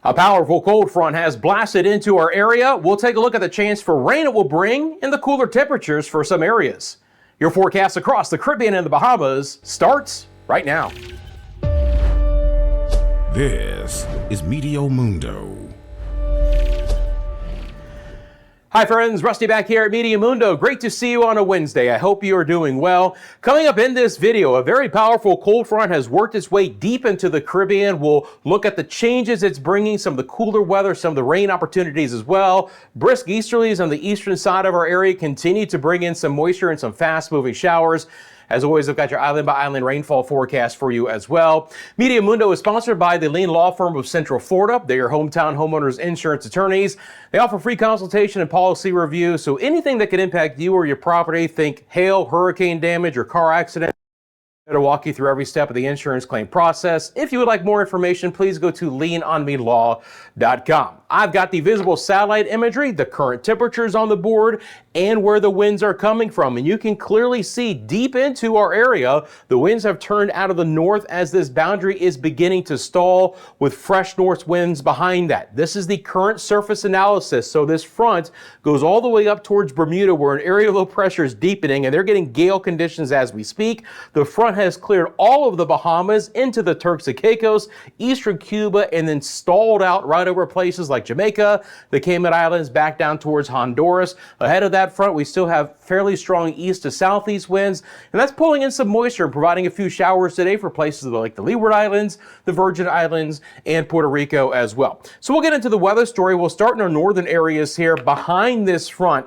A powerful cold front has blasted into our area. We'll take a look at the chance for rain it will bring and the cooler temperatures for some areas. Your forecast across the Caribbean and the Bahamas starts right now. This is Meteo Mundo. Hi friends, Rusty back here at Meteo Mundo. Great to see you on a Wednesday. I hope you are doing well. Coming up in this video, a very powerful cold front has worked its way deep into the Caribbean. We'll look at the changes it's bringing, some of the cooler weather, some of the rain opportunities as well. Brisk easterlies on the eastern side of our area continue to bring in some moisture and some fast moving showers. As always, I've got your island-by-island rainfall forecast for you as well. Meteo Mundo is sponsored by the Lean Law Firm of Central Florida. They're your hometown homeowners insurance attorneys. They offer free consultation and policy review, so anything that could impact you or your property, think hail, hurricane damage, or car accident, to walk you through every step of the insurance claim process. If you would like more information, please go to leanonmelaw.com. I've got the visible satellite imagery, the current temperatures on the board, and where the winds are coming from. And you can clearly see deep into our area, the winds have turned out of the north as this boundary is beginning to stall with fresh north winds behind that. This is the current surface analysis. So this front goes all the way up towards Bermuda, where an area of low pressure is deepening, and they're getting gale conditions as we speak. The front has cleared all of the Bahamas into the Turks and Caicos, eastern Cuba, and then stalled out right over places like Jamaica, the Cayman Islands, back down towards Honduras. Ahead of that front, we still have fairly strong east to southeast winds, and that's pulling in some moisture and providing a few showers today for places like the Leeward Islands, the Virgin Islands, and Puerto Rico as well. So we'll get into the weather story. We'll start in our northern areas here behind this front.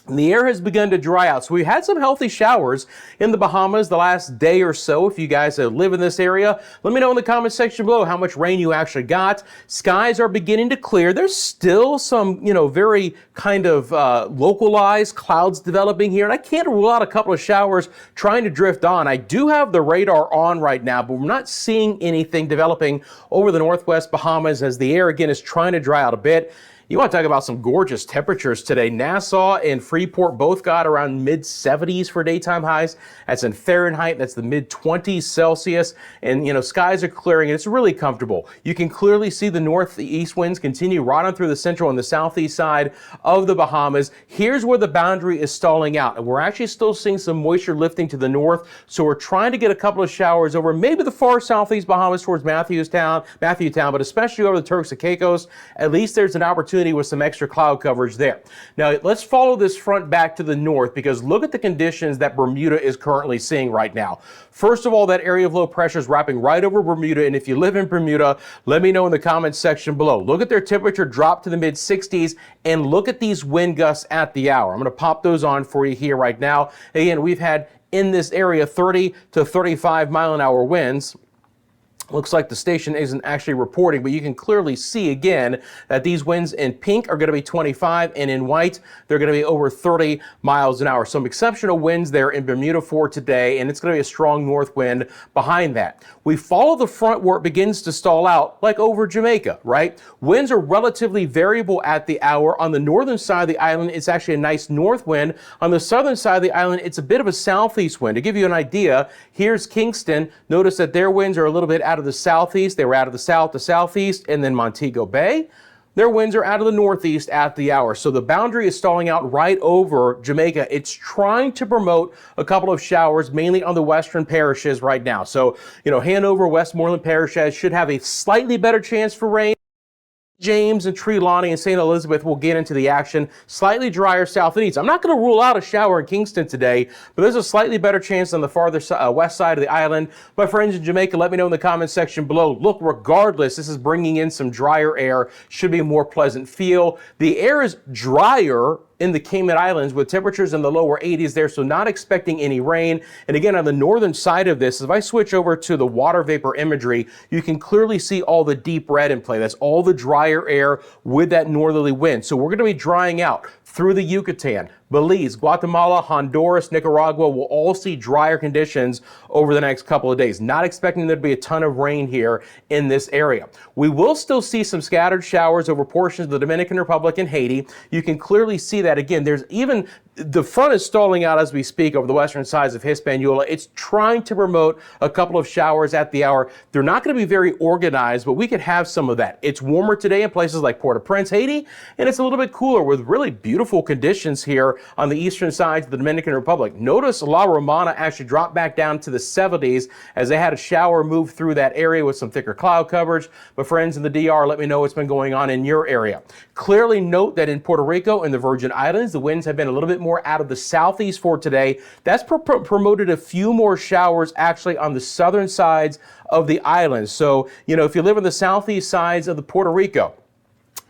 The air has begun to dry out, so we had some healthy showers in the Bahamas the last day or so. If you guys live in this area, let me know in the comment section below how much rain you actually got. Skies are beginning to clear. There's still some, very kind of localized clouds developing here, and I can't rule out a couple of showers trying to drift on. I do have the radar on right now, but we're not seeing anything developing over the northwest Bahamas as the air again is trying to dry out a bit. You want to talk about some gorgeous temperatures today. Nassau and Freeport both got around mid-70s for daytime highs. That's in Fahrenheit. That's the mid-20s Celsius. And, skies are clearing, and it's really comfortable. You can clearly see the northeast winds continue right on through the central and the southeast side of the Bahamas. Here's where the boundary is stalling out, and we're actually still seeing some moisture lifting to the north. So we're trying to get a couple of showers over maybe the far southeast Bahamas towards Matthewtown, but especially over the Turks and Caicos. At least there's an opportunity with some extra cloud coverage there. Now let's follow this front back to the north, because look at the conditions that Bermuda is currently seeing right now. First of all, that area of low pressure is wrapping right over Bermuda, and if you live in Bermuda, let me know in the comments section below. Look at their temperature drop to the mid-60s, and look at these wind gusts at the hour. I'm going to pop those on for you here right now. Again, we've had in this area 30 to 35 mile-an-hour winds. Looks like the station isn't actually reporting, but you can clearly see again that these winds in pink are going to be 25, and in white they're going to be over 30 miles an hour. Some exceptional winds there in Bermuda for today, and it's going to be a strong north wind behind that. We follow the front where it begins to stall out, like over Jamaica, right? Winds are relatively variable at the hour. On the northern side of the island, it's actually a nice north wind. On the southern side of the island, it's a bit of a southeast wind. To give you an idea, here's Kingston. Notice that their winds are a little bit out of the southeast. They were out of the south to southeast, and then Montego Bay, their winds are out of the northeast at the hour. So the boundary is stalling out right over Jamaica. It's trying to promote a couple of showers, mainly on the western parishes right now. So, Hanover, Westmoreland parishes should have a slightly better chance for rain. James and Trelawney and St. Elizabeth will get into the action. Slightly drier south and east. I'm not going to rule out a shower in Kingston today, but there's a slightly better chance on the farther west side of the island. My friends in Jamaica, let me know in the comments section below. Look, regardless, this is bringing in some drier air. Should be a more pleasant feel. The air is drier in the Cayman Islands with temperatures in the lower 80s there, so not expecting any rain. And again, on the northern side of this, if I switch over to the water vapor imagery, you can clearly see all the deep red in play. That's all the drier air with that northerly wind. So we're going to be drying out through the Yucatan, Belize, Guatemala, Honduras, Nicaragua will all see drier conditions over the next couple of days. Not expecting there to be a ton of rain here in this area. We will still see some scattered showers over portions of the Dominican Republic and Haiti. You can clearly see that that, again, there's even the front is stalling out as we speak over the western sides of Hispaniola. It's trying to promote a couple of showers at the hour. They're not going to be very organized, but we could have some of that. It's warmer today in places like Port-au-Prince, Haiti, and it's a little bit cooler with really beautiful conditions here on the eastern sides of the Dominican Republic. Notice La Romana actually dropped back down to the 70s as they had a shower move through that area with some thicker cloud coverage. But friends in the DR, let me know what's been going on in your area. Clearly note that in Puerto Rico and the Virgin Islands, the winds have been a little bit more out of the southeast for today. That's promoted a few more showers actually on the southern sides of the island. So, you know, if you live on the southeast sides of the Puerto Rico,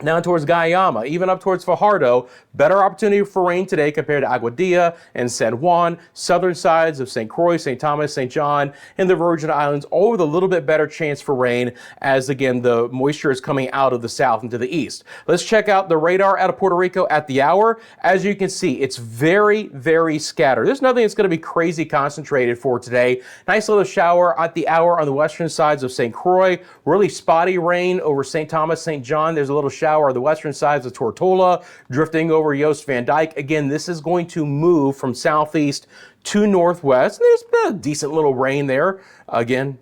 down towards Guayama, even up towards Fajardo, better opportunity for rain today compared to Aguadilla and San Juan, southern sides of St. Croix, St. Thomas, St. John, and the Virgin Islands, all with a little bit better chance for rain as, again, the moisture is coming out of the south into the east. Let's check out the radar out of Puerto Rico at the hour. As you can see, it's very, very scattered. There's nothing that's going to be crazy concentrated for today. Nice little shower at the hour on the western sides of St. Croix. Really spotty rain over St. Thomas, St. John. There's a little shower on the western sides of Tortola, drifting over Yost Van Dyke. Again, this is going to move from southeast to northwest. There's been a decent little rain there. Again,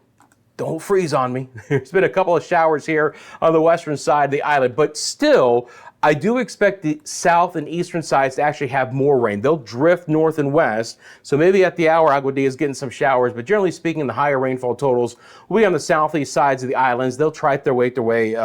don't freeze on me. There's been a couple of showers here on the western side of the island, but still, I do expect the south and eastern sides to actually have more rain. They'll drift north and west, so maybe at the hour Aguadilla is getting some showers, but generally speaking, the higher rainfall totals will be on the southeast sides of the islands. They'll try to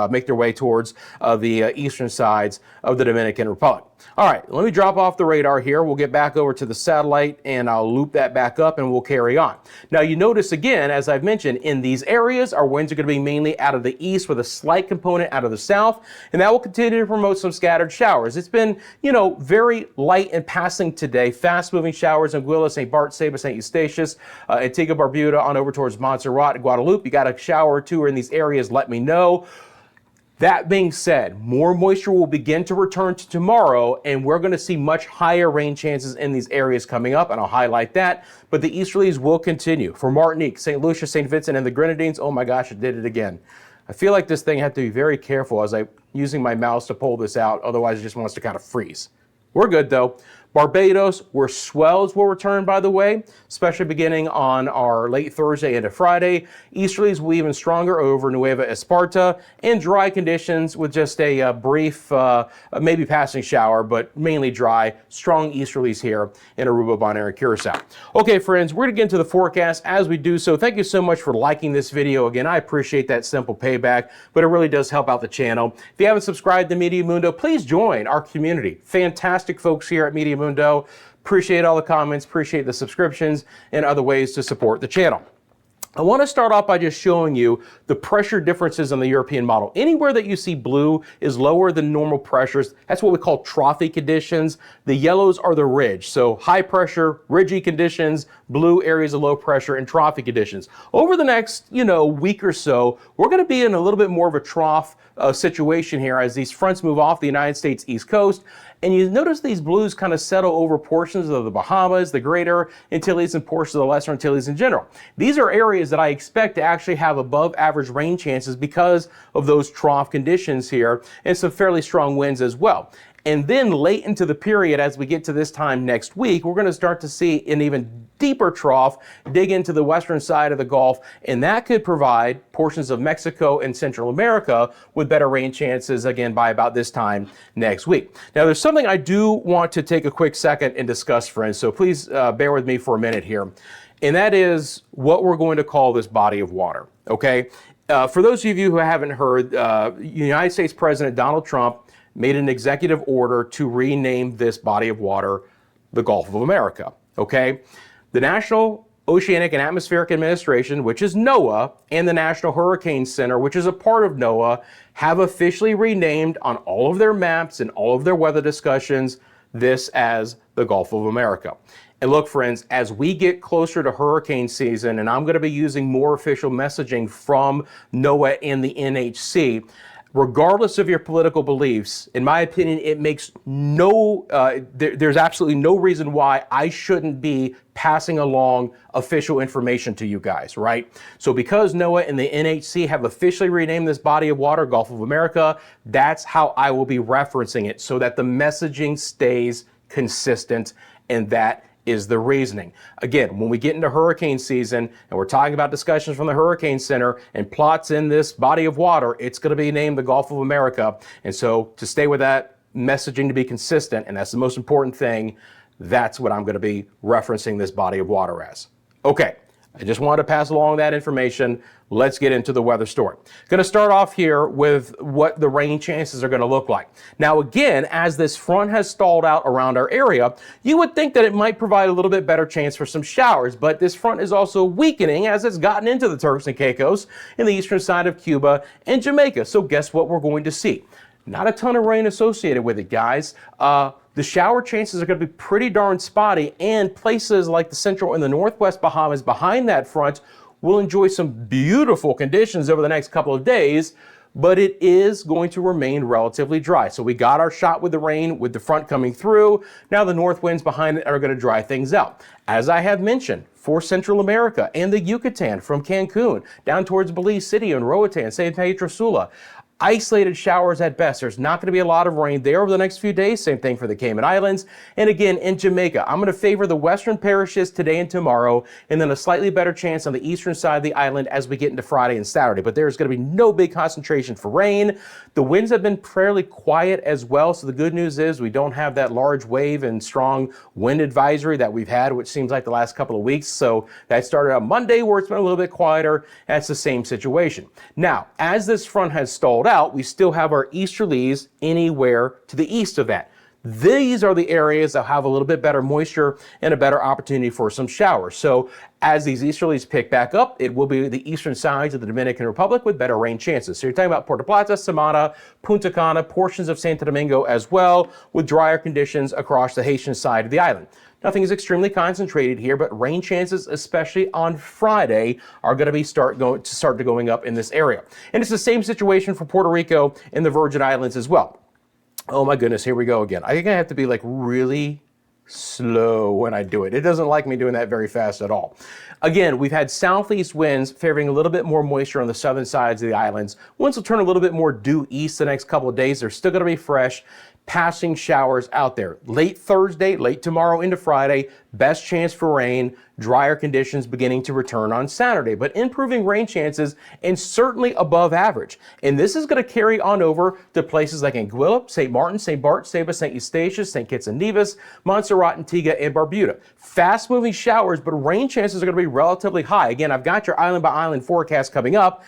make their way towards the eastern sides of the Dominican Republic. All right, let me drop off the radar here. We'll get back over to the satellite and I'll loop that back up and we'll carry on. Now you notice again, as I've mentioned, in these areas, our winds are going to be mainly out of the east with a slight component out of the south, and that will continue to promote some scattered showers. It's been, you know, very light and passing today. Fast moving showers in Anguilla, St. Bart, Saba, St. Eustatius, Antigua, Barbuda, on over towards Montserrat and Guadalupe. You got a shower or two in these areas, let me know. That being said, more moisture will begin to return to tomorrow, and we're going to see much higher rain chances in these areas coming up, and I'll highlight that. But the easterlies will continue. For Martinique, St. Lucia, St. Vincent, and the Grenadines, oh my gosh, it did it again. I feel like this thing had to be very careful as I'm using my mouse to pull this out, otherwise it just wants to kind of freeze. We're good though. Barbados, where swells will return, by the way, especially beginning on our late Thursday into Friday. Easterlies will be even stronger over Nueva Esparta, and dry conditions with just a brief, maybe passing shower, but mainly dry. Strong easterlies here in Aruba, Bonaire, and Curacao. Okay, friends, we're going to get into the forecast. As we do so, thank you so much for liking this video. Again, I appreciate that simple payback, but it really does help out the channel. If you haven't subscribed to Meteo Mundo, please join our community. Fantastic folks here at Meteo Mundo. Appreciate all the comments, appreciate the subscriptions, and other ways to support the channel. I want to start off by just showing you the pressure differences on the European model. Anywhere that you see blue is lower than normal pressures. That's what we call trophy conditions. The yellows are the ridge. So high pressure, ridgy conditions, blue areas of low pressure, and trophy conditions. Over the next, week or so, we're going to be in a little bit more of a trough situation here as these fronts move off the United States East Coast. And you notice these blues kind of settle over portions of the Bahamas, the Greater Antilles, and portions of the Lesser Antilles in general. These are areas that I expect to actually have above average rain chances because of those trough conditions here, and some fairly strong winds as well. And then late into the period, as we get to this time next week, we're going to start to see an even deeper trough dig into the western side of the Gulf, and that could provide portions of Mexico and Central America with better rain chances again by about this time next week. Now, there's something I do want to take a quick second and discuss, friends, so please bear with me for a minute here, and that is what we're going to call this body of water, okay? For those of you who haven't heard, United States President Donald Trump made an executive order to rename this body of water the Gulf of America, okay? The National Oceanic and Atmospheric Administration, which is NOAA, and the National Hurricane Center, which is a part of NOAA, have officially renamed on all of their maps and all of their weather discussions this as the Gulf of America. And look, friends, as we get closer to hurricane season, and I'm going to be using more official messaging from NOAA and the NHC, regardless of your political beliefs, in my opinion, it makes there's absolutely no reason why I shouldn't be passing along official information to you guys, right? So because NOAA and the NHC have officially renamed this body of water Gulf of America, that's how I will be referencing it so that the messaging stays consistent, and that is the reasoning. Again, when we get into hurricane season and we're talking about discussions from the Hurricane Center and plots in this body of water, it's going to be named the Gulf of America. And so to stay with that messaging to be consistent, and that's the most important thing, that's what I'm going to be referencing this body of water as. Okay, I just wanted to pass along that information. Let's get into the weather story. Going to start off here with what the rain chances are going to look like. Now again, as this front has stalled out around our area, you would think that it might provide a little bit better chance for some showers, but this front is also weakening as it's gotten into the Turks and Caicos in the eastern side of Cuba and Jamaica. So guess what we're going to see? Not a ton of rain associated with it, guys. The shower chances are going to be pretty darn spotty, and places like the central and the northwest Bahamas behind that front will enjoy some beautiful conditions over the next couple of days, but it is going to remain relatively dry. So we got our shot with the rain with the front coming through. Now the north winds behind it are going to dry things out. As I have mentioned, for Central America and the Yucatan from Cancun down towards Belize City and Roatan, San Pedro Sula, isolated showers at best. There's not going to be a lot of rain there over the next few days. Same thing for the Cayman Islands. And again, in Jamaica, I'm going to favor the western parishes today and tomorrow, and then a slightly better chance on the eastern side of the island as we get into Friday and Saturday. But there's going to be no big concentration for rain. The winds have been fairly quiet as well. So the good news is we don't have that large wave and strong wind advisory that we've had, which seems like the last couple of weeks. So that started on Monday where it's been a little bit quieter. That's the same situation. Now, as this front has stalled out, we still have our easterlies anywhere to the east of that. These are the areas that have a little bit better moisture and a better opportunity for some showers. So as these easterlies pick back up, it will be the eastern sides of the Dominican Republic with better rain chances. So you're talking about Puerto Plata, Samana, Punta Cana, portions of Santo Domingo as well, with drier conditions across the Haitian side of the island. Nothing is extremely concentrated here, but rain chances, especially on Friday, are going to be start going up in this area. And it's the same situation for Puerto Rico and the Virgin Islands as well. Oh my goodness, here we go again. I think I have to be like really slow when I do it. It doesn't like me doing that very fast at all. Again, we've had southeast winds favoring a little bit more moisture on the southern sides of the islands. Winds will turn a little bit more due east the next couple of days. They're still going to be fresh. Passing showers out there. Late Thursday, late tomorrow into Friday, best chance for rain, drier conditions beginning to return on Saturday, but improving rain chances and certainly above average. And this is going to carry on over to places like Anguilla, St. Martin, St. Bart, Saba, St. Eustatius, St. Kitts and Nevis, Montserrat, Antigua, and Barbuda. Fast moving showers, but rain chances are going to be relatively high. Again, I've got your island by island forecast coming up.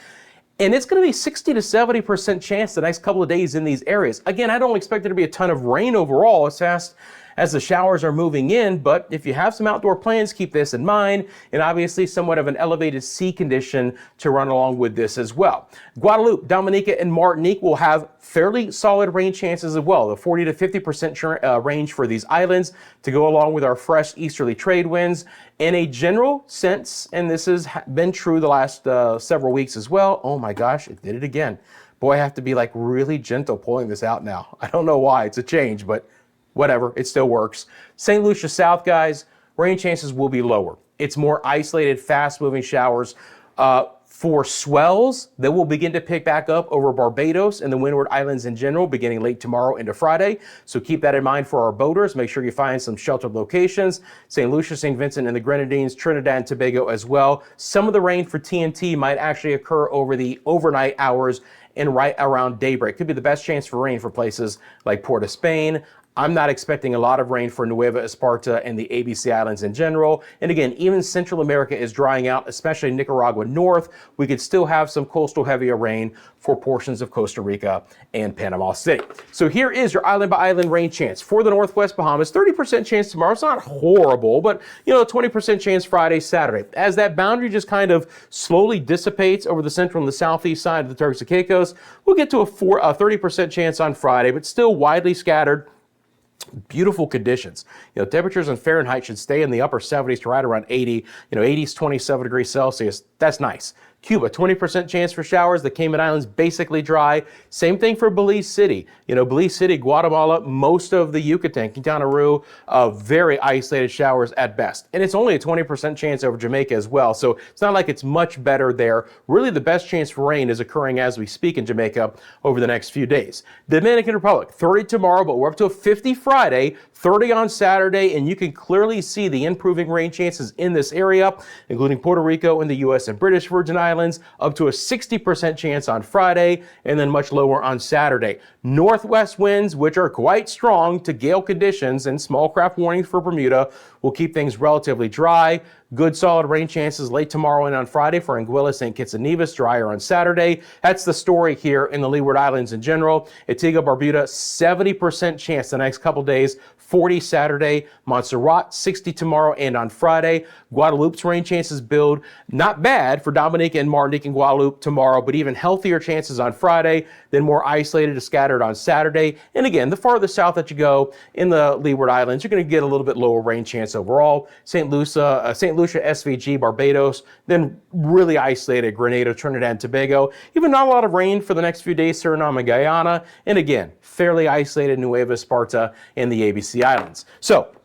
And it's going to be 60 to 70% chance the next couple of days in these areas. Again, I don't expect there to be a ton of rain overall as fast as the showers are moving in, but if you have some outdoor plans, keep this in mind, and obviously somewhat of an elevated sea condition to run along with this as well. Guadeloupe, Dominica, and Martinique will have fairly solid rain chances as well, the 40 to 50% range for these islands to go along with our fresh easterly trade winds. In a general sense, and this has been true the last several weeks as well, oh my gosh, it did it again. Boy, I have to be like really gentle pulling this out now. I don't know why, it's a change, but whatever, it still works. St. Lucia South, guys, rain chances will be lower. It's more isolated, fast-moving showers. For swells, they will begin to pick back up over Barbados and the Windward Islands in general, beginning late tomorrow into Friday. So keep that in mind for our boaters. Make sure you find some sheltered locations. St. Lucia, St. Vincent and the Grenadines, Trinidad and Tobago as well. Some of the rain for TNT might actually occur over the overnight hours and right around daybreak. Could be the best chance for rain for places like Port of Spain. I'm not expecting a lot of rain for Nueva Esparta and the ABC Islands in general. And again, even Central America is drying out, especially Nicaragua North. We could still have some coastal heavier rain for portions of Costa Rica and Panama City. So here is your island by island rain chance. For the Northwest Bahamas, 30% chance tomorrow. It's not horrible, but 20% chance Friday, Saturday. As that boundary just kind of slowly dissipates over the central and the southeast side of the Turks and Caicos, we'll get to a 30% chance on Friday, but still widely scattered. Beautiful conditions. Temperatures in Fahrenheit should stay in the upper 70s to right around 80. 80s, 27 degrees Celsius. That's nice. Cuba, 20% chance for showers. The Cayman Islands, basically dry. Same thing for Belize City. Belize City, Guatemala, most of the Yucatan, Quintana Roo, very isolated showers at best. And it's only a 20% chance over Jamaica as well. So it's not like it's much better there. Really, the best chance for rain is occurring as we speak in Jamaica over the next few days. Dominican Republic, 30 tomorrow, but we're up to a 50 Friday, 30 on Saturday, and you can clearly see the improving rain chances in this area, including Puerto Rico and the U.S. and British Virgin Islands, up to a 60% chance on Friday, and then much lower on Saturday. Northwest winds, which are quite strong to gale conditions and small craft warnings for Bermuda, will keep things relatively dry. Good solid rain chances late tomorrow and on Friday for Anguilla, St. Kitts and Nevis, drier on Saturday. That's the story here in the Leeward Islands in general. Antigua, Barbuda, 70% chance the next couple days, 40 Saturday. Montserrat, 60 tomorrow and on Friday. Guadeloupe's rain chances build. Not bad for Dominica and Martinique and Guadeloupe tomorrow, but even healthier chances on Friday, then more isolated to scattered on Saturday. And again, the farther south that you go in the Leeward Islands, you're going to get a little bit lower rain chance overall. St. Lucia, SVG, Barbados, then really isolated Grenada, Trinidad and Tobago. Even not a lot of rain for the next few days, Suriname and Guyana. And again, fairly isolated Nueva Esparta and the ABC Islands. So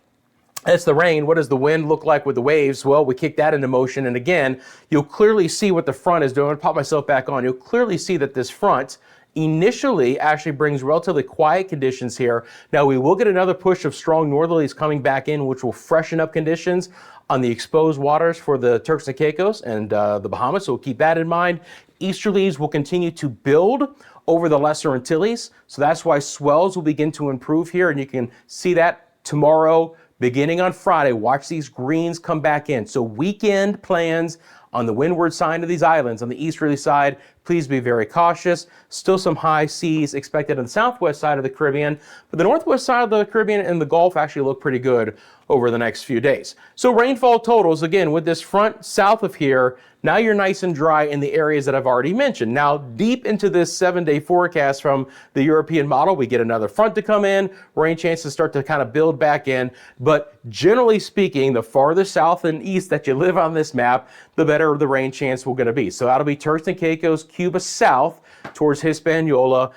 that's the rain. What does the wind look like with the waves? Well, we kick that into motion. And again, you'll clearly see what the front is doing. I'll pop myself back on. You'll clearly see that this front initially actually brings relatively quiet conditions here. Now we will get another push of strong northerlies coming back in, which will freshen up conditions on the exposed waters for the Turks and Caicos and the Bahamas. So we'll keep that in mind. Easterlies will continue to build over the Lesser Antilles. So that's why swells will begin to improve here. And you can see that tomorrow, beginning on Friday. Watch these greens come back in. So weekend plans on the windward side of these islands, on the easterly side, please be very cautious. Still some high seas expected on the southwest side of the Caribbean, but the northwest side of the Caribbean and the Gulf actually look pretty good over the next few days. So rainfall totals, again, with this front south of here, now you're nice and dry in the areas that I've already mentioned. Now, deep into this 7-day forecast from the European model, we get another front to come in, rain chances start to kind of build back in, but generally speaking, the farther south and east that you live on this map, the better the rain chance will going to be. So that'll be Turks and Caicos, Cuba south towards Hispaniola,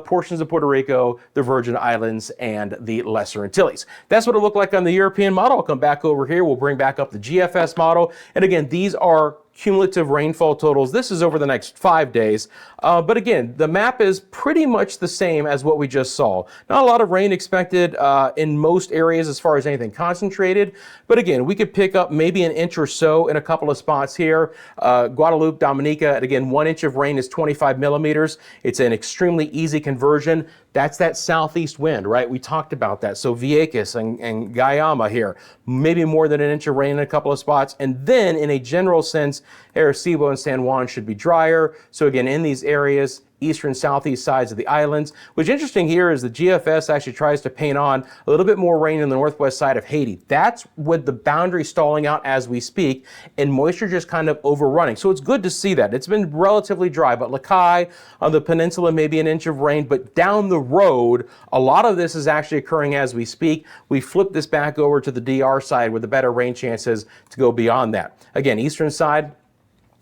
portions of Puerto Rico, the Virgin Islands, and the Lesser Antilles. That's what it looked like on the European model. I'll come back over here. We'll bring back up the GFS model. And again, these are cumulative rainfall totals. This is over the next 5 days. But again, the map is pretty much the same as what we just saw. Not a lot of rain expected in most areas as far as anything concentrated. But again, we could pick up maybe an inch or so in a couple of spots here. Guadeloupe, Dominica, and again, 1 inch of rain is 25 millimeters. It's an extremely easy conversion. That's that southeast wind, right? We talked about that. So Vieques and Guyama here, maybe more than an inch of rain in a couple of spots. And then in a general sense, Arecibo and San Juan should be drier. So again, in these areas, eastern, southeast sides of the islands. What's interesting here is the GFS actually tries to paint on a little bit more rain in the northwest side of Haiti. That's with the boundary stalling out as we speak and moisture just kind of overrunning. So it's good to see that. It's been relatively dry, but Lakai on the peninsula, maybe an inch of rain, but down the road, a lot of this is actually occurring as we speak. We flip this back over to the DR side with the better rain chances to go beyond that. Again, eastern side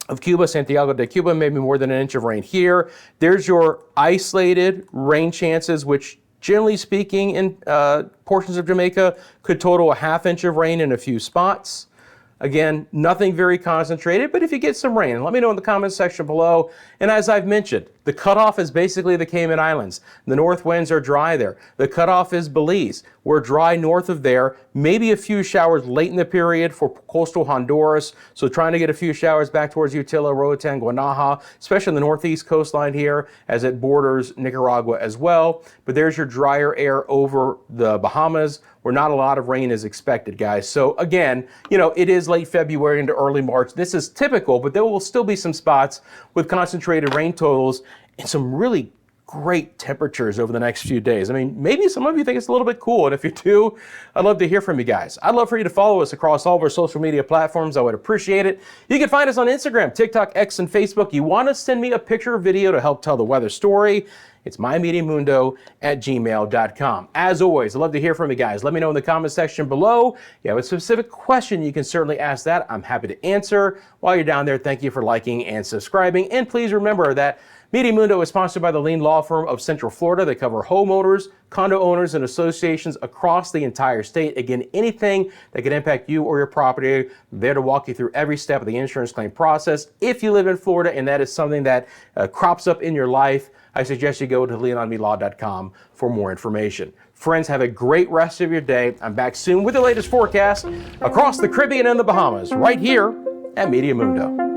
of Cuba, Santiago de Cuba, maybe more than an inch of rain here. There's your isolated rain chances, which generally speaking in portions of Jamaica could total a ½ inch of rain in a few spots. Again, nothing very concentrated, but if you get some rain, let me know in the comments section below. And as I've mentioned, the cutoff is basically the Cayman Islands. The north winds are dry there. The cutoff is Belize. We're dry north of there. Maybe a few showers late in the period for coastal Honduras. So trying to get a few showers back towards Utila, Roatan, Guanaja, especially on the northeast coastline here as it borders Nicaragua as well. But there's your drier air over the Bahamas, where not a lot of rain is expected, guys. So again, you know, it is late February into early March. This is typical, but there will still be some spots with concentrated rain totals and some really great temperatures over the next few days. I mean, maybe some of you think it's a little bit cool, and if you do, I'd love to hear from you guys. I'd love for you to follow us across all of our social media platforms. I would appreciate it. You can find us on Instagram, TikTok, X, and Facebook. You want to send me a picture or video to help tell the weather story? It's myMediaMundo@gmail.com. As always, I'd love to hear from you guys. Let me know in the comment section below. If you have a specific question, you can certainly ask that. I'm happy to answer. While you're down there, thank you for liking and subscribing. And please remember that Meteo Mundo is sponsored by the Lean Law Firm of Central Florida. They cover homeowners, condo owners, and associations across the entire state. Again, anything that could impact you or your property, they're to walk you through every step of the insurance claim process. If you live in Florida and that is something that crops up in your life, I suggest you go to leononmelaw.com for more information. Friends, have a great rest of your day. I'm back soon with the latest forecast across the Caribbean and the Bahamas, right here at Meteo Mundo.